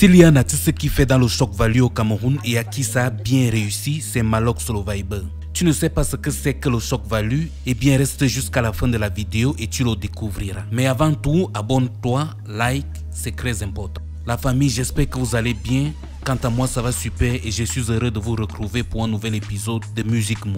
S'il y a un artiste qui fait dans le shock value au Cameroun et à qui ça a bien réussi, c'est Malox le Viber. Tu ne sais pas ce que c'est que le shock value, eh bien reste jusqu'à la fin de la vidéo et tu le découvriras. Mais avant tout, abonne-toi, like, c'est très important. La famille, j'espère que vous allez bien. Quant à moi, ça va super et je suis heureux de vous retrouver pour un nouvel épisode de Musique Mou.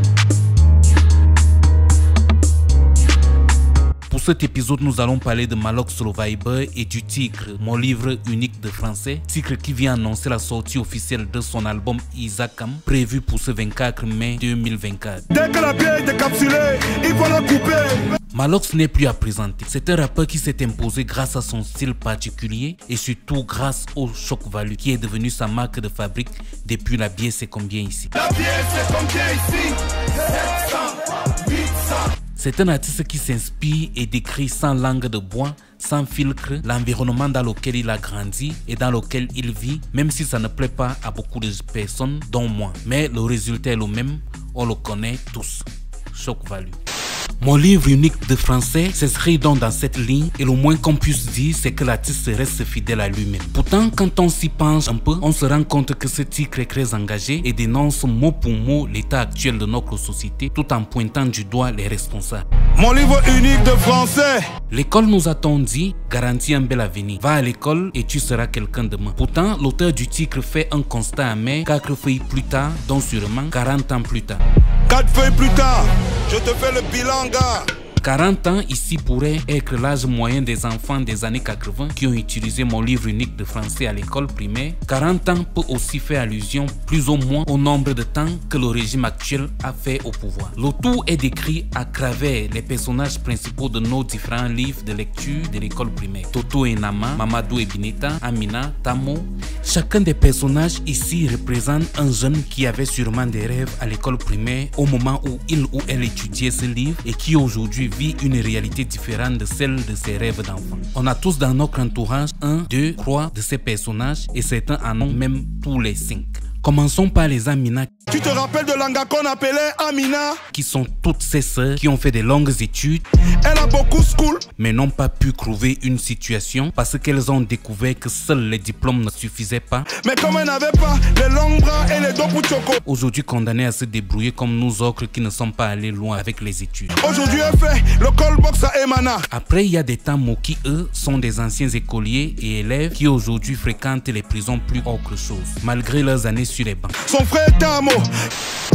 Pour cet épisode, nous allons parler de Malox le Viber et du Tigre, mon livre unique de français. Tigre qui vient annoncer la sortie officielle de son album Isakam, prévu pour ce 24 mai 2024. Dès que la bière est décapsulée, il faut la couper. Malox n'est plus à présenter. C'est un rappeur qui s'est imposé grâce à son style particulier et surtout grâce au shock value qui est devenu sa marque de fabrique depuis La bière c'est combien ici. La bière c'est combien ici? 700, 800. C'est un artiste qui s'inspire et décrit sans langue de bois, sans filtre, l'environnement dans lequel il a grandi et dans lequel il vit, même si ça ne plaît pas à beaucoup de personnes, dont moi. Mais le résultat est le même, on le connaît tous. Shock value. Mon livre unique de français s'inscrit donc dans cette ligne et le moins qu'on puisse dire c'est que l'artiste reste fidèle à lui-même. Pourtant, quand on s'y penche un peu, on se rend compte que ce tigre est très engagé et dénonce mot pour mot l'état actuel de notre société tout en pointant du doigt les responsables. Mon livre unique de français. L'école, nous a-t-on dit, garantit un bel avenir. Va à l'école et tu seras quelqu'un demain. Pourtant, l'auteur du Tigre fait un constat amer 4 feuilles plus tard, donc sûrement 40 ans plus tard. 4 feuilles plus tard, je te fais le bilan, gars. 40 ans ici pourrait être l'âge moyen des enfants des années 80 qui ont utilisé mon livre unique de français à l'école primaire. 40 ans peut aussi faire allusion plus ou moins au nombre de temps que le régime actuel a fait au pouvoir. Le tout est décrit à travers les personnages principaux de nos différents livres de lecture de l'école primaire. Toto et Nama, Mamadou et Bineta, Amina, Tamo. Chacun des personnages ici représente un jeune qui avait sûrement des rêves à l'école primaire au moment où il ou elle étudiait ce livre et qui aujourd'hui vit une réalité différente de celle de ses rêves d'enfant. On a tous dans notre entourage 1, 2, 3 de ces personnages et certains en ont même tous les 5. Commençons par les Amina. Tu te rappelles de l'anga qu'on appelait Amina? Qui sont toutes ces sœurs qui ont fait des longues études. Elle a beaucoup school. Mais n'ont pas pu trouver une situation parce qu'elles ont découvert que seuls les diplômes ne suffisaient pas. Mais comme elles n'avaient pas les longs bras et les dos pour choco. Aujourd'hui condamnées à se débrouiller comme nous autres qui ne sommes pas allés loin avec les études. Aujourd'hui elle fait le call box à Emana. Après il y a des Tamo qui eux sont des anciens écoliers et élèves qui aujourd'hui fréquentent les prisons plus autre chose. Malgré leurs années sur les bancs. Son frère Tamo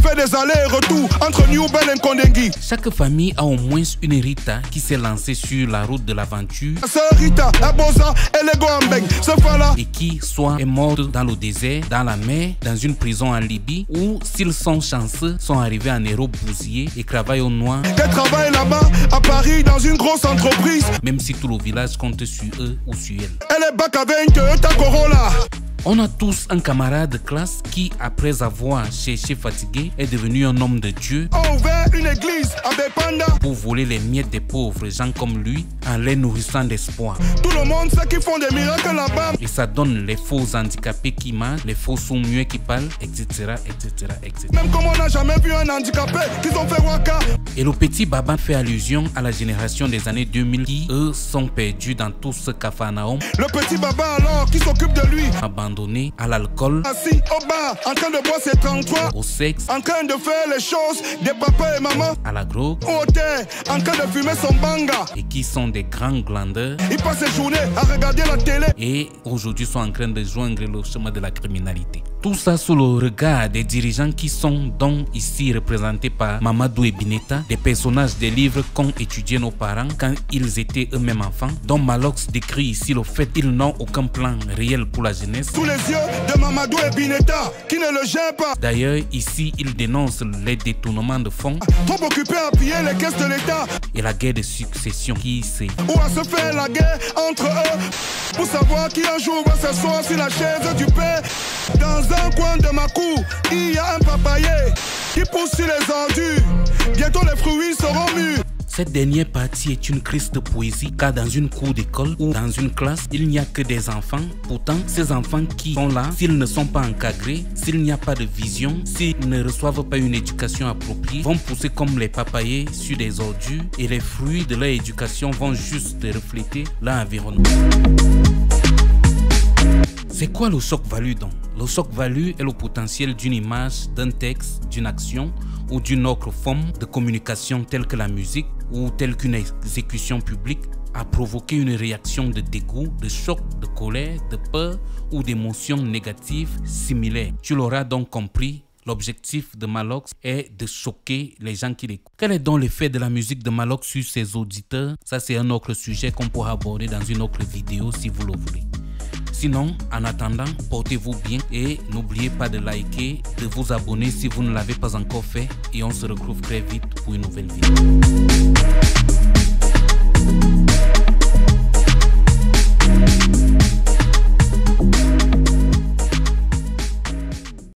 fait des allers-retours entre New Bell et Kondengui. Chaque famille a au moins une Rita qui s'est lancée sur la route de l'aventure. Sœur Rita, Abosa et Lego Ambeng, ce là et qui soit est morte dans le désert, dans la mer, dans une prison en Libye ou s'ils sont chanceux, sont arrivés en héros bousillés et travaillent au noir. Qu'elle travaille là-bas à Paris dans une grosse entreprise. Même si tout le village compte sur eux ou sur elle. Elle est bac avec ta Corolla. On a tous un camarade de classe qui, après avoir cherché fatigué, est devenu un homme de Dieu. A ouvert une église à Bepanda pour voler les miettes des pauvres gens comme lui en les nourrissant d'espoir. Tout le monde sait qu'ils font des miracles là-bas. Et ça donne les faux handicapés qui marchent, les faux sourds-muets qui parlent, etc., etc., etc. Même comme on n'a jamais vu un handicapé, qu'ils ont fait waka. Et le petit Baba fait allusion à la génération des années 2000 qui, eux, sont perdus dans tout ce capharnaüm. Le petit Baba alors, qui s'occupe de lui. Abandonné à l'alcool, assis au bar, en train de boire ses 33, au sexe, en train de faire les choses des papas et maman, à la drogue, au hôtel, en train de fumer son banga, et qui sont des grands glandeurs. Ils passent ses journées à regarder la télé et aujourd'hui sont en train de joindre le chemin de la criminalité. Tout ça sous le regard des dirigeants qui sont donc ici représentés par Mamadou et Bineta, des personnages des livres qu'ont étudié nos parents quand ils étaient eux-mêmes enfants, dont Malox décrit ici le fait qu'ils n'ont aucun plan réel pour la jeunesse. Sous les yeux de Mamadou et Bineta, qui ne le gênent pas. D'ailleurs, ici, ils dénoncent les détournements de fonds. Trop occupés à piller les caisses de l'État. Et la guerre de succession qui c'est. Ou à se faire la guerre entre eux. Pour savoir qui un jour va s'asseoir sur la chaise du père. Dans un coin de ma cour, il y a un papayer qui pousse sur les ordures. Bientôt les fruits seront mûrs. Cette dernière partie est une crise de poésie car dans une cour d'école ou dans une classe, il n'y a que des enfants. Pourtant, ces enfants qui sont là, s'ils ne sont pas encadrés, s'il n'y a pas de vision, s'ils ne reçoivent pas une éducation appropriée, vont pousser comme les papayers sur des ordures et les fruits de leur éducation vont juste refléter leur environnement. C'est quoi le shock value donc? Le shock value est le potentiel d'une image, d'un texte, d'une action ou d'une autre forme de communication telle que la musique ou telle qu'une exécution publique a provoqué une réaction de dégoût, de choc, de colère, de peur ou d'émotions négatives similaires. Tu l'auras donc compris, l'objectif de Malox est de choquer les gens qui l'écoutent. Quel est donc l'effet de la musique de Malox sur ses auditeurs? Ça, c'est un autre sujet qu'on pourra aborder dans une autre vidéo si vous le voulez. Sinon, en attendant, portez-vous bien et n'oubliez pas de liker, de vous abonner si vous ne l'avez pas encore fait et on se retrouve très vite pour une nouvelle vidéo.